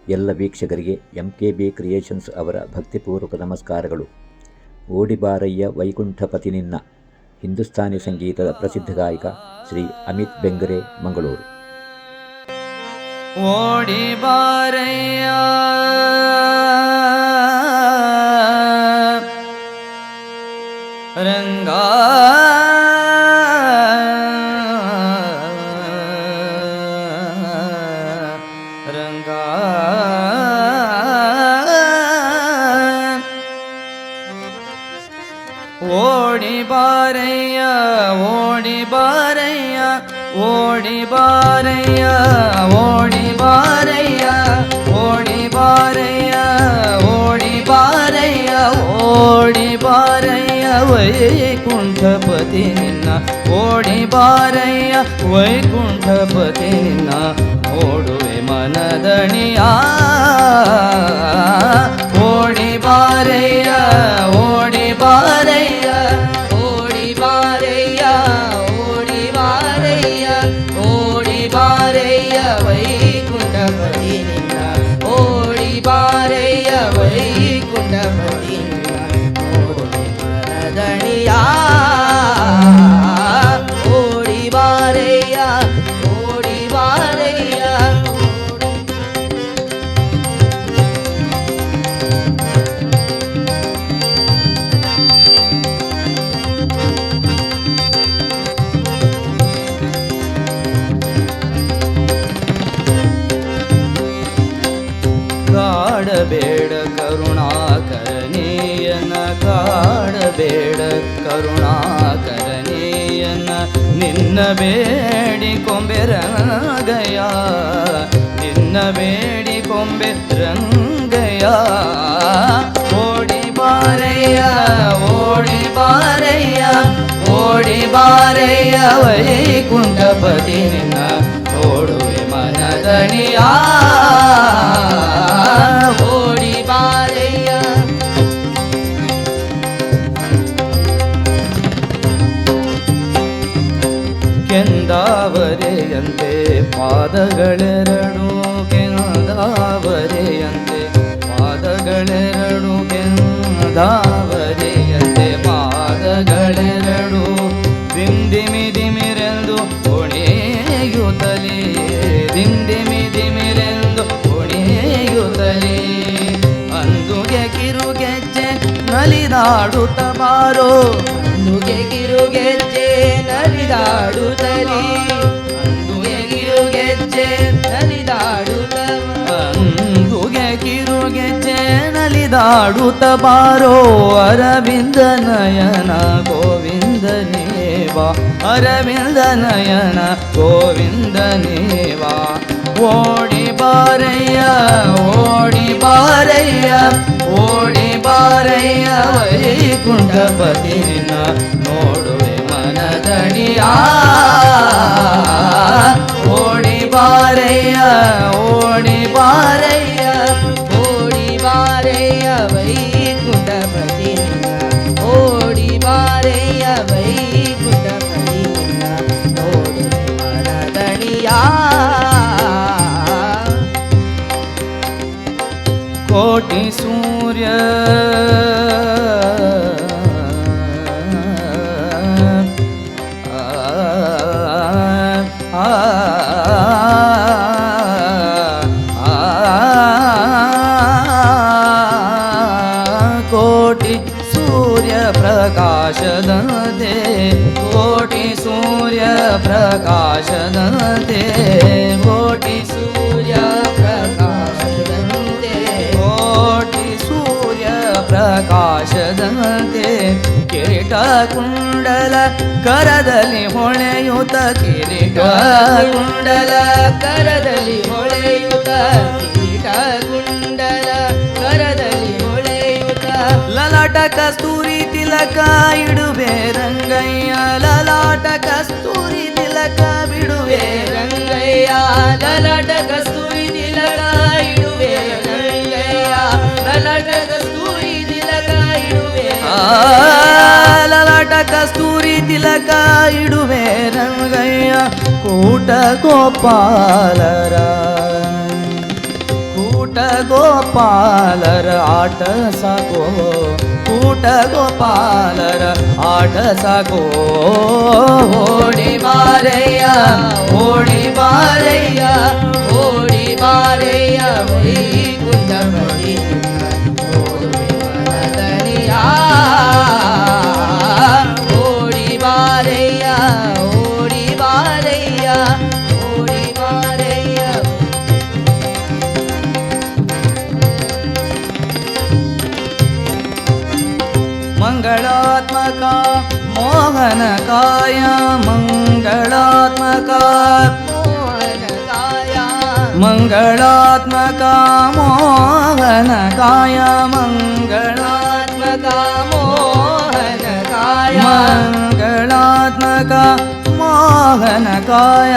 ಎಲ್ಲ ವೀಕ್ಷಕರಿಗೆ MKB creations ಅವರ ಭಕ್ತಿಪೂರ್ವಕ ನಮಸ್ಕಾರಗಳು. ಓಡಿಬಾರಯ್ಯ ವೈಕುಂಠಪತಿ ನಿನ್ನ ಹಿಂದೂಸ್ತಾನಿ ಸಂಗೀತದ ಪ್ರಸಿದ್ಧ ಗಾಯಕ ಶ್ರೀ ಅಮಿತ್ ಬೆಂಗರೆ, ಮಂಗಳೂರು. ಓಡಿಬಾರಯ್ಯ ರಂಗ ರಂಗ ಓಡಿಬಾರಯ್ಯ ಓಡಿಬಾರಯ್ಯ ಓಡಿಬಾರಯ್ಯ ಓಡಿಬಾರಯ್ಯ ಓಡಿಬಾರಯ್ಯ ಓಡಿಬಾರಯ್ಯ ಓಡಿಬಾರಯ್ಯ ವೈಕುಂಠಪತಿ ನಿನ್ನ ಓಡಿಬಾರಯ್ಯ ವೈಕುಂಠಪತಿ ನಿನ್ನ ಓಡುವೆ ಮನದಣಿಯ ಓಡಿಬಾರಯ್ಯ ಓಡಿಬಾರಯ್ಯ ಓಡಿಬಾರಯ್ಯ ಓಡಿಬಾರಯ್ಯ ಓಡಿಬಾರಯ್ಯ ವೈಕುಂಠಪತಿ ನಿನ್ನ ಓಡಿಬಾರಯ್ಯ ವೈಕುಂಠಪತಿ ನಿನ್ನ ಓಡುವೆ ಮನದಣಿಯ ಓಡಿಬಾರಯ್ಯ ಓಡಿಬಾರಯ್ಯ. ಕಾಡಬೇಡ ಕರುಣಾಕರನೇಯನ ಕಾಡಬೇಡ ಕರುಣಾಕರನೇಯನ ನಿನ್ನ ಬೇಡಿ ಕೊಂಬೆ ರಂಗಯ್ಯ ನಿನ್ನ ಬೇಡಿ ಕೊಂಬೆ ರಂಗಯ್ಯ ಓಡಿಬಾರಯ್ಯ ಓಡಿಬಾರಯ್ಯ ಓಡಿಬಾರಯ್ಯ ವೈಕುಂಠಪತಿ ನಿನ್ನ ಓಡುವೆ ಮನದಣಿಯ ಓಡಿಬಾರಯ್ಯ. ಕೆಂದಾವರೆಯಂತೆ ಪಾದಗಳೆರಡು ಕೆಂದಾವರೆಯಂತೆ ಪಾದಗಳೆರಡು ಕೆಂದಾವರೆಯಂತೆ ಪಾದಗಳೆರಡು ದಿಂದಿಮಿದಿಮಿರೆಂದು ಹೊಣೆಯುತ್ತಲೇ ದಿಂದಿಮಿದಿಮಿರೆಂದು ಹೊಣೆಯುತ್ತಲೇ ಅಂದುಗೆ ಕಿರುಗೆಜ್ಜೆ ನಲಿದಾಡುತ್ತ ಬಾರೋ ಅಂದುಗೆ ಕಿರುಗೆಜ್ಜೆ ನಲಿದಾಡುತ್ತಲೇ ಅಂದುಗೆ ಕಿರುಗೆಜ್ಜೆ ನಲಿದಾಡುತ್ತ ಅಂದುಗೆ ಕಿರುಗೆಜ್ಜೆ ನಲಿದಾಡುತ್ತ ಬಾರೋ ಅರವಿಂದ ನಯನ ಗೋವಿಂದನೇವಾ ಅರವಿಂದ ನಯನ ಗೋವಿಂದನೇವಾ ಓಡಿಬಾರಯ್ಯ ಓಡಿಬಾರಯ್ಯ ಓಡಿಬಾರಯ್ಯ ವೈಕುಂಠಪತಿ ನಿನ್ನ ನೋಡುವೆ ಮನದಣಿಯ ಓಡಿಬಾರಯ್ಯ ಓಡಿಬಾರಯ್ಯ ಓಡಿಬಾರಯ್ಯ ವೈಕುಂಠಪತಿ ನಿನ್ನ ಓಡಿಬಾರಯ್ಯ ವೈಕುಂಠಪತಿ ನಿನ್ನ ನೋಡುವೆ ಮನದಣಿಯ ಕೋಟಿ ಸೂರ್ಯ ಕೋಟಿ ಸೂರ್ಯ ಪ್ರಕಾಶದಂತೆ ಕೋಟಿ ಸೂರ್ಯ ಪ್ರಕಾಶದಂತೆ ಕೋಟಿ ಸೂರ್ಯ ಪ್ರಕಾಶದಂತೆ ಕೋಟಿ ಸೂರ್ಯ ಪ್ರಕಾಶದಂತೆ ಕಿರೀಟ ಕುಂಡಲ ಕರದಲ್ಲಿ ಹೊಳೆಯುತ್ತ ಕಿರೀಟ ಕುಂಡಲ ಕರದಲ್ಲಿ ಹೊಳೆಯುತ್ತ ಕಿರೀಟ ಕುಂಡಲ ಕರದಲ್ಲಿ ಹೊಳೆಯುತ್ತ ಲಲಾಟ ಕಸ್ತೂರಿ ತಿಲಕ ಇಡುವೆ ರಂಗಯ್ಯ ಲಲಾಟ ಕಸ್ತೂರಿ ತಿಲಕ ಬಿಡುವೆ ರಂಗಯ್ಯ ಲಲಾಟ ಕಸ್ತೂರಿ ತಿಲಕ ಇಡುವೆ ರಂಗಯ್ಯ ಲಲಾಟ ಕಸ್ತೂರಿ ತಿಲಕ ಇಡುವೆ ಲಲಾಟ ಕಸ್ತೂರಿ ತಿಲಕ ಇಡುವೆ ರಂಗಯ್ಯ ಕೂಟ ಗೋಪಾಲರ ಕೂಟ ಕೂಟ ಗೋಪಾಲರ ಆಟ ಸಾಕೋ ಕೂಟ ಗೋಪಾಲರ ಆಟ ಸಾಕೋ ಓಡಿ ಬಾರಯ್ಯ ಓಡಿ ಬಾರಯ್ಯ ಓಡಿ ಬಾರಯ್ಯ ವೈಕುಂಠಪತಿ ಓಡಿ ಬಾರಯ್ಯ ಓಡಿ ಬಾರಯ್ಯ ಓಡಿ ಬಾರಯ್ಯ ಮಂಗಳಾತ್ಮಕ ಮೋಹನಕಾಯ ಮಂಗಳಾತ್ಮಕ ಮೋಹನಕಾಯ ಮಂಗಳಾತ್ಮಕ ಮೋಹನಕಾಯ ಮಂಗಳಾತ್ಮಕ ಮೋಹನಕಾಯ ಮಂಗಳಾತ್ಮಕ ಮೋಹನಕಾಯ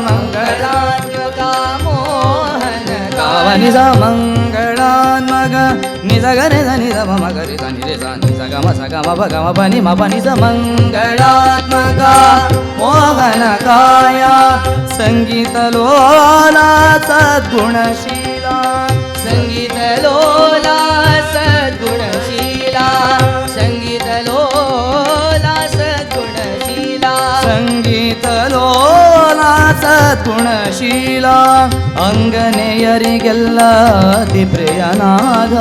ಮಂಗಳಾತ್ಮಕ ಮೋಹನಕಾಯ ನಿಜ ಮಂಗಳಾತ್ಮಕ ನಿಜ ಗರಿದ ನಿಜ ಮಮ ಗರಿದ ನಿಜ ನಿಜ ಗಮ ಸಗಮ ಭಗಮ ಪನಿ ಮ ಪನಿ ಸ ಮಂಗಳಾತ್ಮಕ ಮೋಹನಕಾಯ ಸಂಗೀತ ಲೋಲ ಸದ್ಗುಣಶೀಲ ಸಂಗೀತ ಲೋಲ ಸದ್ಗುಣಶೀಲ ಸಂಗೀತ ಲೋಲ ಸದ್ಗುಣಶೀಲ ಸಂಗೀತ ಲೋಲ ಸದ್ಗುಣಶೀಲ ಅಂಗನೆಯರಿಗೆಲ್ಲ ಅತಿ ಪ್ರಿಯನಾದ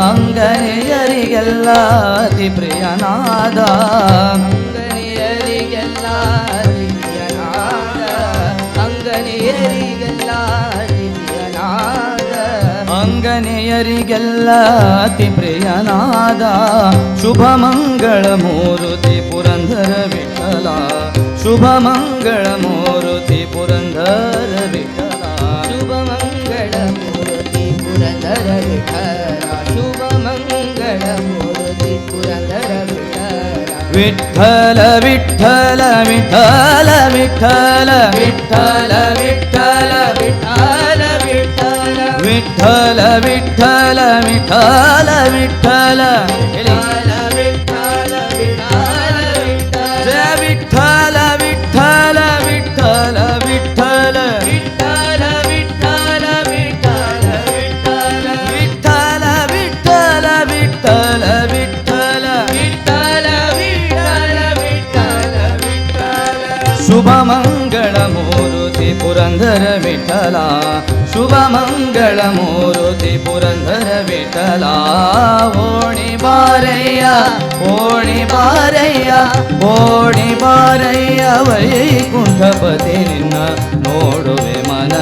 ಅಂಗನೆಯರಿಗೆಲ್ಲ ಅತಿ ಪ್ರಿಯನಾದ ಅಂಗನೆಯರಿಗೆಲ್ಲ ಅತಿ ಪ್ರಿಯನಾದ ಅಂಗನೆಯರಿಗೆಲ್ಲ ಅತಿ ಪ್ರಿಯನಾದ ಅಂಗನೆಯರಿಗೆಲ್ಲ ಅತಿ ಪ್ರಿಯನಾದ ಶುಭ ಮಂಗಳ ಮೂರುತಿ ಪುರಂದರ ವಿಠಲ ಶುಭ ಮಂಗಳ ಮೂರುತಿ ಪುರಂದರ ವಿಠಲ ಶುಭ ಮಂಗಳ ಮೂರುತಿ ಪುರಂದರ ವಿಠಲ ಶುಭ ಮಂಗಳ ಮೂರುತಿ ಪುರಂದರ ವಿಠಲ ವಿಠಲ ವಿಠಲ ವಿಠಲ ವಿಠಲ ವಿಠಲ ವಿಠಲ ವಿಠಲ ವಿಠಲ ವಿಠಲ ವಿಠಲ ವಿಠಲ ವಿಠಲ ವಿಠಲ ಜಯ ವಿಠಲ ವಿಠಲ ವಿಠಲ ವಿಠಲ ವಿಠಲ ವಿಠಲ ವಿಠಲ ವಿಠಲ ವಿಠಲ ವಿಠಲ ವಿಠಲ ವಿಠಲ ವಿಠಲ ವಿಠಲ ವಿಠಲ ವಿಠಲ ಶುಭ ಮಂಗಳ ಮೂರುತಿ ಪುರಂದರ ವಿಠಲ ಶುಭ ಮಂಗಳ ಮೂರುತಿ ಪುರಂದರ ವಿಠಲ ಓಣಿ ಬಾರಯ್ಯ ಓಣಿ ಬಾರಯ್ಯ ಓಣಿ ಬಾರಯ್ಯ ವೈಕುಂಠಪತಿ ನಿನ್ನ ನೋಡುವೆ ಮನ